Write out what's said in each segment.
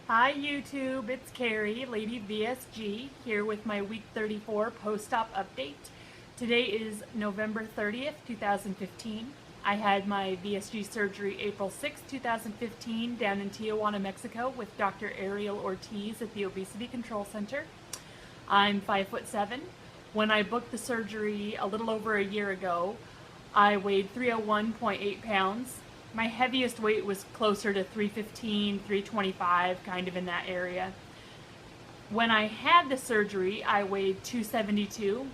Hi YouTube, it's Carrie, Lady VSG, here with my week 34 post-op update. Today is November 30th, 2015. I had my VSG surgery April 6th, 2015 down in Tijuana, Mexico with Dr. Ariel Ortiz at the Obesity Control Center. I'm 5'7". When I booked the surgery a little over a year ago, I weighed 301.8 pounds. My heaviest weight was closer to 315, 325, kind of in that area. When I had the surgery, I weighed 272,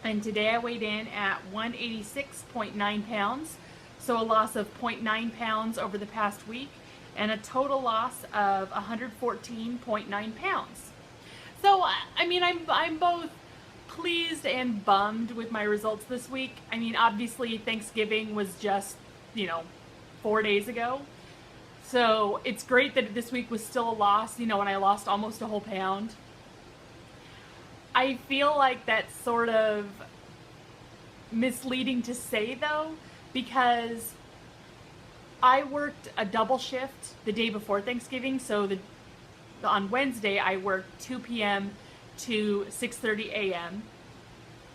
and today I weighed in at 186.9 pounds, so a loss of 0.9 pounds over the past week, and a total loss of 114.9 pounds. So, I mean, I'm both pleased and bummed with my results this week. I mean, obviously, Thanksgiving was just, 4 days ago. So it's great that this week was still a loss, and I lost almost a whole pound. I feel like that's sort of misleading to say, though, because I worked a double shift the day before Thanksgiving. So on Wednesday, I worked 2 p.m. to 6:30 a.m.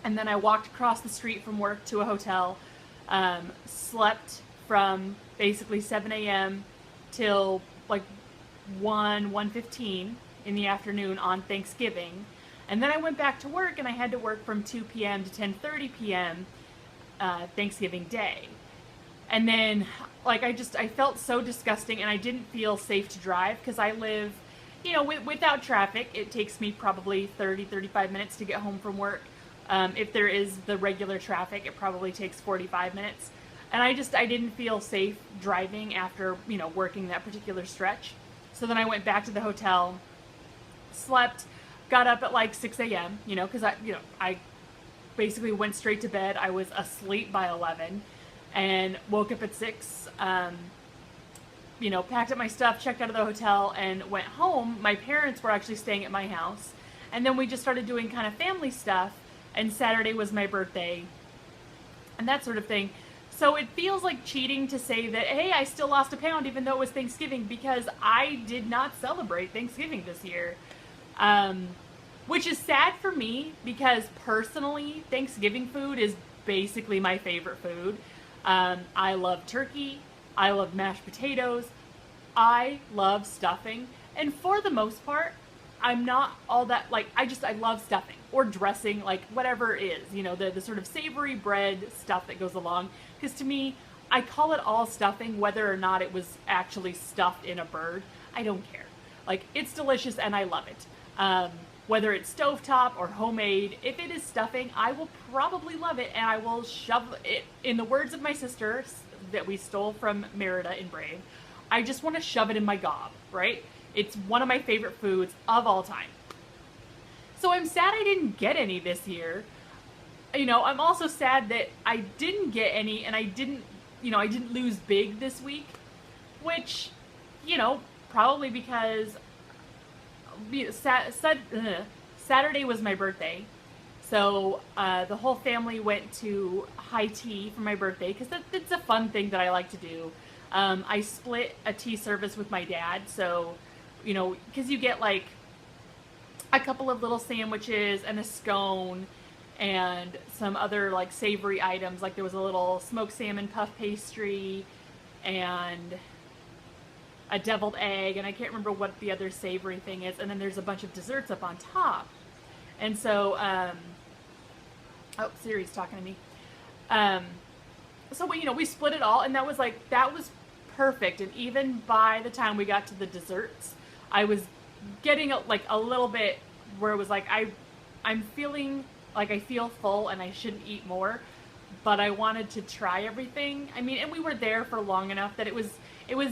And then I walked across the street from work to a hotel, slept from basically 7 a.m. till like 1:15 in the afternoon on Thanksgiving. And then I went back to work, and I had to work from 2 p.m. to 10:30 p.m. Thanksgiving Day. And then I felt so disgusting, and I didn't feel safe to drive because I live, without traffic, it takes me probably 30-35 minutes to get home from work. If there is the regular traffic, it probably takes 45 minutes. And I didn't feel safe driving after, working that particular stretch. So then I went back to the hotel, slept, got up at like 6 a.m., because I basically went straight to bed. I was asleep by 11 and woke up at 6, packed up my stuff, checked out of the hotel, and went home. My parents were actually staying at my house. And then we just started doing kind of family stuff. And Saturday was my birthday and that sort of thing. So it feels like cheating to say that, hey, I still lost a pound even though it was Thanksgiving, because I did not celebrate Thanksgiving this year. Which is sad for me because personally, Thanksgiving food is basically my favorite food. I love turkey. I love mashed potatoes. I love stuffing. And for the most part, I'm not all that, I love stuffing or dressing, whatever it is, the sort of savory bread stuff that goes along. Because to me, I call it all stuffing, whether or not it was actually stuffed in a bird. I don't care. It's delicious and I love it. Whether it's stovetop or homemade, if it is stuffing, I will probably love it, and I will shove it, in the words of my sister that we stole from Merida in Brave, I just want to shove it in my gob, right? It's one of my favorite foods of all time. So I'm sad I didn't get any this year. I'm also sad that I didn't get any, and I didn't lose big this week, which, probably because Saturday was my birthday. So the whole family went to high tea for my birthday because it's a fun thing that I like to do. I split a tea service with my dad, so because you get a couple of little sandwiches and a scone and some other savory items. There was a little smoked salmon puff pastry and a deviled egg, and I can't remember what the other savory thing is. And then there's a bunch of desserts up on top. And so, Siri's talking to me. So we split it all, and that was perfect. And even by the time we got to the desserts, I was getting a little bit where it was I'm feeling I feel full and I shouldn't eat more, but I wanted to try everything. I mean, and we were there for long enough that it was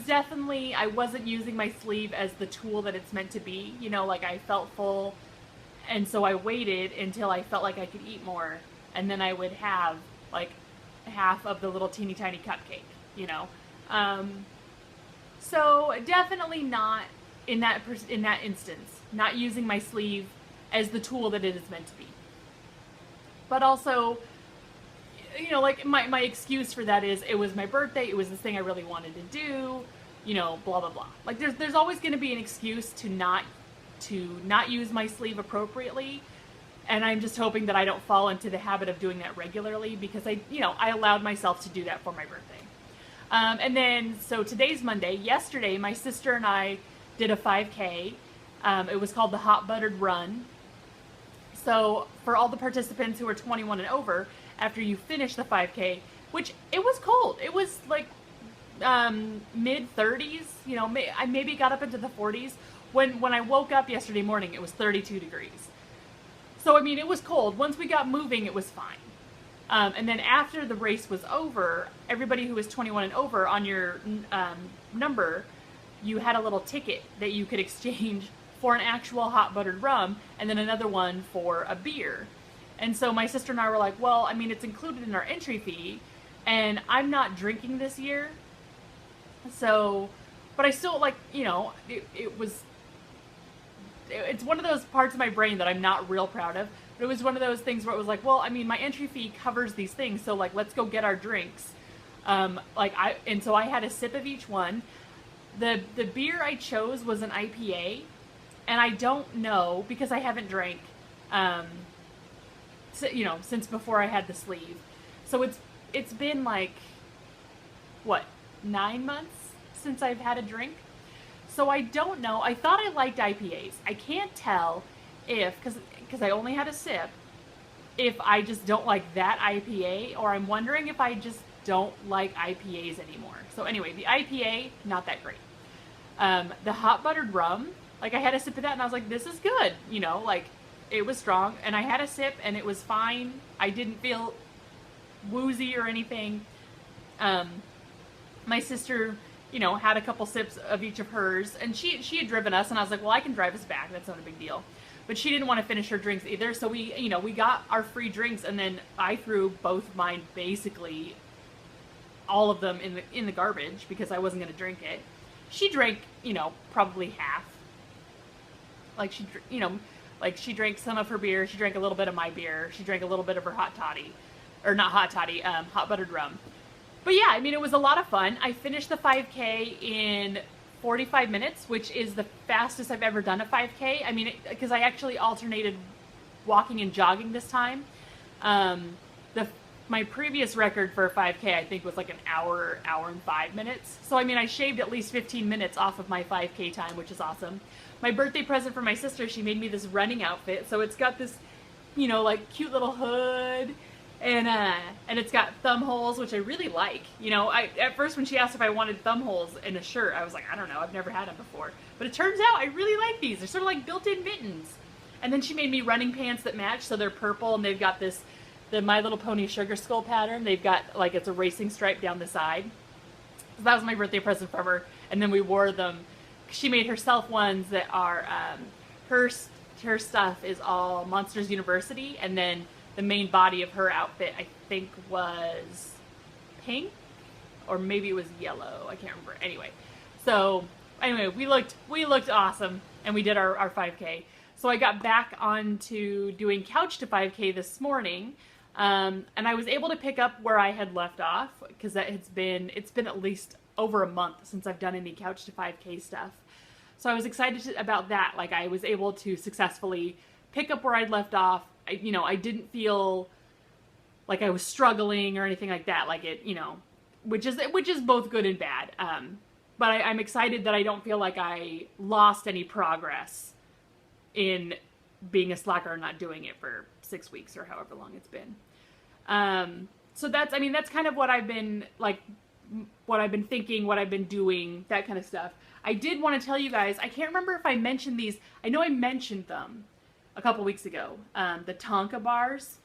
definitely, I wasn't using my sleeve as the tool that it's meant to be. I felt full, and so I waited until I felt like I could eat more, and then I would have half of the little teeny tiny cupcake. So definitely not in that instance, not using my sleeve as the tool that it is meant to be. But also, my excuse for that is it was my birthday, it was this thing I really wanted to do, blah blah blah. Like there's always going to be an excuse to not use my sleeve appropriately, and I'm just hoping that I don't fall into the habit of doing that regularly, because I allowed myself to do that for my birthday. And then, so today's Monday. Yesterday, my sister and I did a 5K. It was called the Hot Buttered Run. So for all the participants who are 21 and over, after you finish the 5K, which it was cold. It was like mid 30s, I maybe got up into the 40s. When I woke up yesterday morning, it was 32 degrees. So, I mean, it was cold. Once we got moving, it was fine. And then after the race was over, everybody who was 21 and over, on your number, you had a little ticket that you could exchange for an actual hot buttered rum, and then another one for a beer. And so my sister and I were like, well, I mean, it's included in our entry fee, and I'm not drinking this year. So, but I still, like, it's one of those parts of my brain that I'm not real proud of. But it was one of those things where it was like, well, I mean, my entry fee covers these things, so like, let's go get our drinks. And so I had a sip of each one. The beer I chose was an IPA, and I don't know, because I haven't drank, since before I had the sleeve. So it's been like, what, 9 months since I've had a drink. So I don't know. I thought I liked IPAs. I can't tell if, because I only had a sip, if I just don't like that IPA, or I'm wondering if I just don't like IPAs anymore. So anyway, the IPA, not that great. The hot buttered rum, like, I had a sip of that and I was like, this is good. Like, it was strong, and I had a sip and it was fine. I didn't feel woozy or anything. My sister, had a couple sips of each of hers, and she had driven us, and I was like, well, I can drive us back. That's not a big deal. But she didn't want to finish her drinks either, so we got our free drinks, and then I threw both mine, basically all of them, in the garbage, because I wasn't going to drink it. She drank, probably half. Like, she drank some of her beer, she drank a little bit of my beer, she drank a little bit of her hot toddy, or not hot toddy, hot buttered rum. But yeah, I mean, it was a lot of fun. I finished the 5K in 45 minutes, which is the fastest I've ever done a 5K. I mean, because I actually alternated walking and jogging this time. My previous record for a 5K, I think, was like an hour and 5 minutes. So, I mean, I shaved at least 15 minutes off of my 5K time, which is awesome. My birthday present for my sister, she made me this running outfit. So it's got this, like, cute little hood. And it's got thumb holes, which I really like. At first when she asked if I wanted thumb holes in a shirt, I was like, I don't know, I've never had them before. But it turns out I really like these. They're sort of like built-in mittens. And then she made me running pants that match, so they're purple, and they've got the My Little Pony sugar skull pattern. They've got, like, it's a racing stripe down the side. So that was my birthday present from her. And then we wore them. She made herself ones that are, her stuff is all Monsters University, and then the main body of her outfit, I think, was pink, or maybe it was yellow. I can't remember. Anyway, we looked awesome, and we did our 5K. So I got back onto doing Couch to 5K this morning, and I was able to pick up where I had left off, because it's been at least over a month since I've done any Couch to 5K stuff. So I was excited about that. Like, I was able to successfully pick up where I'd left off. I didn't feel like I was struggling or anything like that. Like, which is both good and bad. But I'm excited that I don't feel like I lost any progress in being a slacker and not doing it for 6 weeks or however long it's been. So that's kind of what I've been thinking, what I've been doing, that kind of stuff. I did want to tell you guys, I can't remember if I mentioned these. I know I mentioned them a couple weeks ago. The Tonka bars.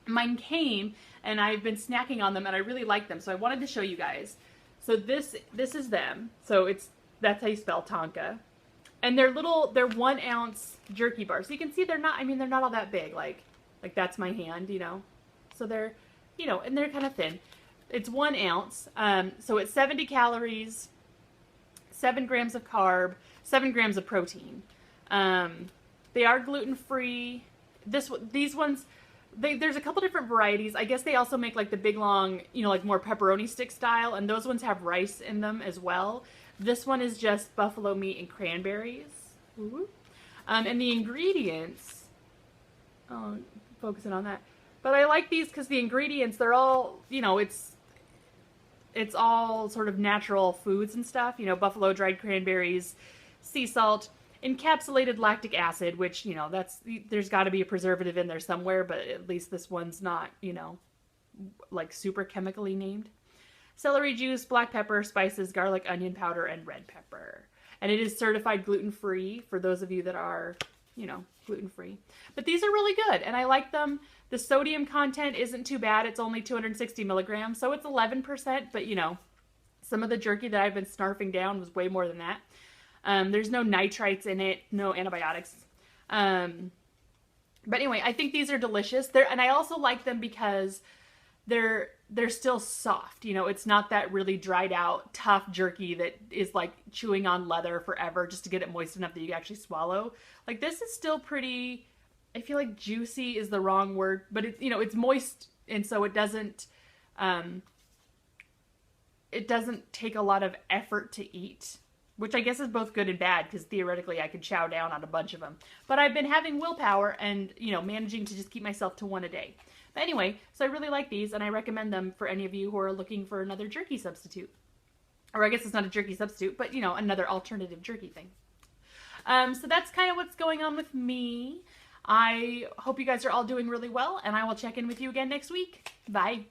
Mine came, and I've been snacking on them, and I really like them, so I wanted to show you guys. So this is them. So that's how you spell Tonka. And they're 1 ounce jerky bars. So you can see they're not all that big. Like that's my hand, So they're, and they're kind of thin. It's 1 ounce. So it's 70 calories, 7 grams of carb, 7 grams of protein. They are gluten-free. These ones, there's a couple different varieties. I guess they also make like the big long, like more pepperoni stick style, and those ones have rice in them as well. This one is just buffalo meat and cranberries. Ooh. And the ingredients, oh, focusing on that. But I like these because the ingredients, they're all, you know, it's all sort of natural foods and stuff. You know, buffalo dried cranberries, sea salt, encapsulated lactic acid, which, you know, there's got to be a preservative in there somewhere, but at least this one's not, you know, like super chemically named. Celery juice, black pepper, spices, garlic, onion powder, and red pepper. And it is certified gluten-free for those of you that are, you know, gluten-free. But these are really good, and I like them. The sodium content isn't too bad. It's only 260 milligrams, so it's 11%, but, you know, some of the jerky that I've been snarfing down was way more than that. There's no nitrites in it, no antibiotics. But anyway, I think these are delicious. And I also like them because they're still soft. You know, it's not that really dried out, tough jerky that is like chewing on leather forever just to get it moist enough that you can actually swallow. Like, this is still pretty, I feel like juicy is the wrong word, but it's, you know, it's moist, and so it doesn't take a lot of effort to eat, which I guess is both good and bad, because theoretically I could chow down on a bunch of them. But I've been having willpower and, you know, managing to just keep myself to one a day. But anyway, so I really like these, and I recommend them for any of you who are looking for another jerky substitute. Or I guess it's not a jerky substitute, but, you know, another alternative jerky thing. So that's kind of what's going on with me. I hope you guys are all doing really well, and I will check in with you again next week. Bye.